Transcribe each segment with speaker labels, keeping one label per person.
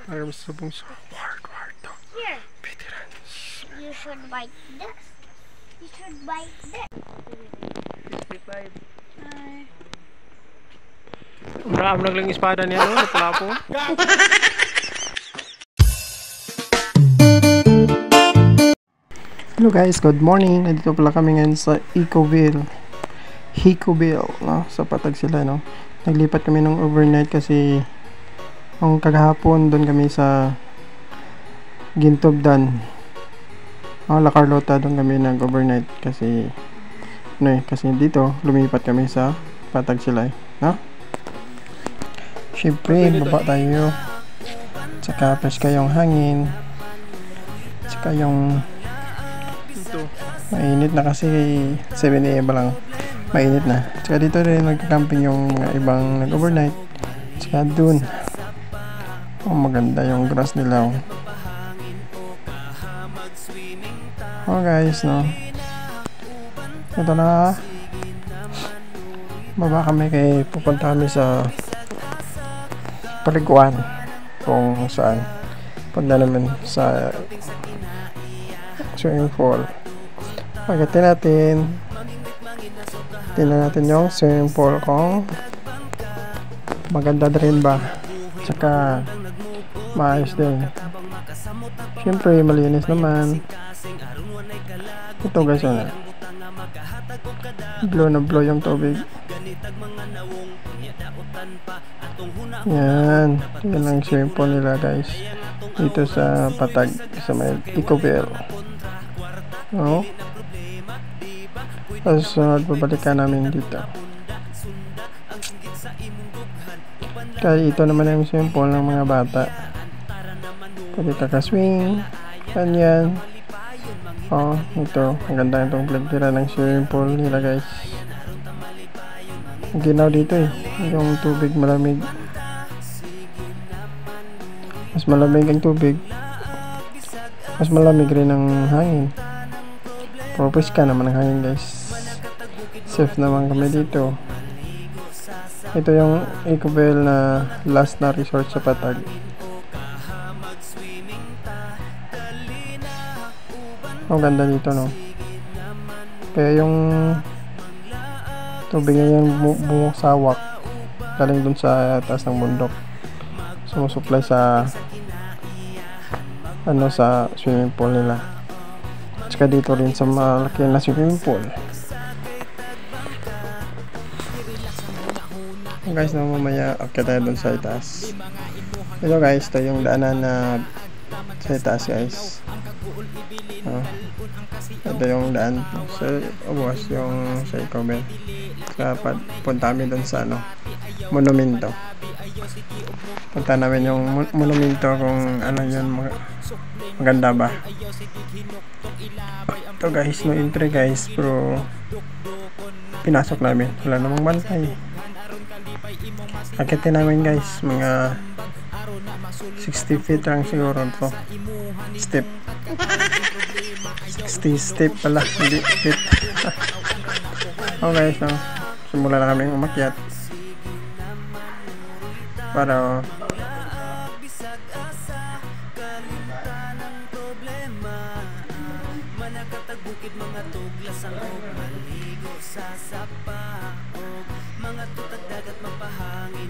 Speaker 1: Para masubong sa kwarto.
Speaker 2: Here.
Speaker 1: Veterans.
Speaker 2: You should bite this. You should bite this.
Speaker 3: 65.
Speaker 1: Amrag lang espada niya, no? Napalapo. Hello guys, good morning. Nandito pala kami ngayon sa Hicoville, no? Sa Patag sila, no? Naglipat kami ng overnight kasi ang kagahapon doon kami sa Gintobdan. La Carlota, doon kami nag-overnight kasi kasi dito lumipat kami sa Patag sila, no? Siyempre, baba tayo. Tsaka fresh kayong hangin. Tsaka yung mainit na kasi 7 AM lang. Mainit na. Tsaka dito rin nagka-camping yung mga ibang nag-overnight. Tsaka dun. Maganda yung grass nila. Guys, no. Ito na. Baba kami kay pupunta kami sa Paliguan kung saan punta naman sa swimming pool. Pagdating tingnan natin yung swimming pool kung maganda rin ba, tsaka maayos din. Siyempre malinis naman ito guys. Blow na blow yung tubig. Yan ang swimming pool nila guys dito sa Patag sa may Hicoville. Tapos babalikan namin dito. Kaya ito naman ang swimming pool ng mga bata. Pwede kakaswing. Ganyan. Ito. Ang ganda itong plagtira ng swimming pool nila guys. Ang ginaw dito yung tubig malamig. Mas malamig ang tubig. Mas malamig rin ang hangin. Purpose ka naman ang hangin guys. Safe naman kami dito. Ito yung Hicoville na last na resort sa Patag. Ang ganda dito, no? Kaya yung tubig niya yung bumusawak galing dun sa taas ng bundok, sumusupply sa sa swimming pool nila. Tsaka dito rin sa malaki na swimming pool. Guys, na mamaya okay tayo dun sa itaas. Ito guys, ito yung daanan na sa itaas guys. Ito yung daan sa bukas yung sa Hicoville. Kaya punta kami dun sa monumento. Punta namin yung monumento kung ano yun, maganda ba. Ito guys, no entry guys, pero pinasok namin, wala namang bantay. Akitin namin guys, mga 60 feet lang siguro to step. 60 step pala, hindi feet. Guys, no, simula na kami umakyat para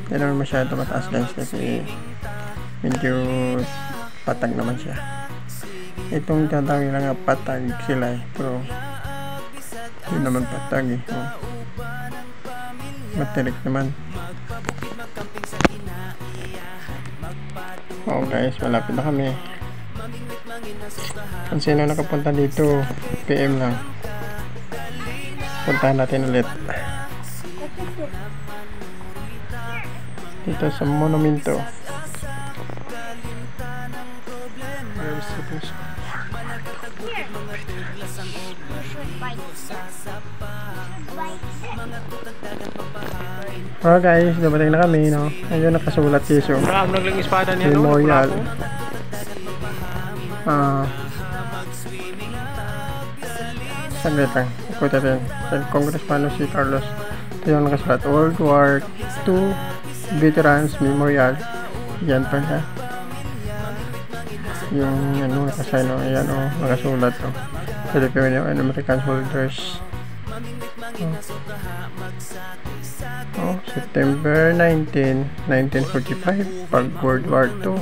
Speaker 1: hindi naman masyado mataas guys kasi medyo patag naman siya. Itong tatawin lang nga patag sila pero hindi naman patag matirik naman. Guys, malapit na kami. Kung sino nakapunta dito, PM lang, puntahan natin ulit dito sa monumento. Guys, dumating na kami, no? Ayun, nakasulat dito. Amrag lang espada niya, no? Memorial. Saglit lang. Ikutin rin. Congressman si Carlos. Ito yung nakasulat. World War II Veterans Memorial. Yan pa siya. yung ano nakasign o ayan o nakasulat o Filipino and American soldiers. September 19, 1945 pag World War II.